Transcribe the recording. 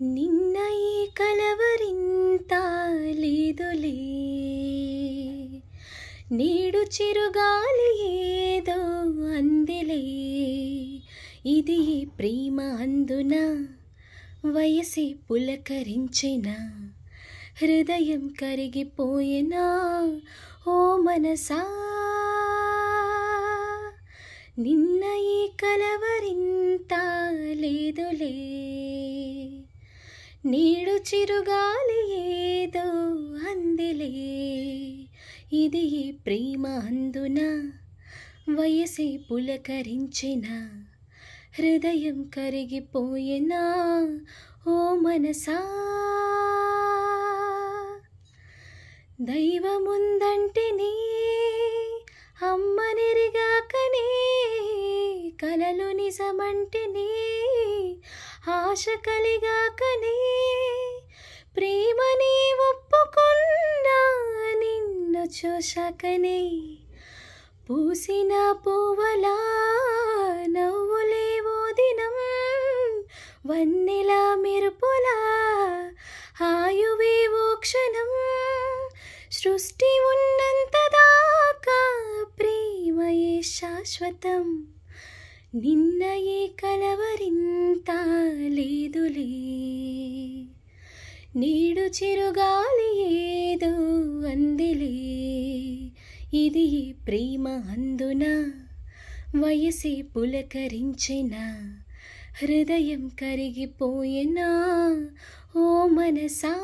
నిన్న ఈ కలవరింత లేదులే, నేడు చిరుగాలి ఏదో అందిలే. ఇది ఈ ప్రేమ అందున వయసే పులకరించిన, హృదయం కరిగిపోయినా ఓ మనసా. నిన్న ఈ కలవరింత లేదులే, నేడు చిరుగాలి ఏదో అందిలే. ఇది ఈ ప్రేమ అందున వయసే పులకరించిన, హృదయం కరిగిపోయినా ఓ మనసా. దైవముందంటిని అమ్మనిరిగాకనే, కలలు నిజమంటిని ఆశ కలిగాకనే. ప్రేమని ఒప్పుకున్నా నిన్ను చూశాకనే, పూసిన పువ్వలా నవ్వులేవో దినం, వన్నెలా మెరుపులా ఆయువేవో క్షణం. సృష్టి ఉన్నంత దాకా ప్రేమయే శాశ్వతం. నిన్న ఏ కలవరింత లేదులే, నేడు చిరుగాలి ఏదో అందిలే. ఇది ప్రేమ అందున వయసే పులకరించిన, హృదయం కరిగిపోయినా ఓ మనసా.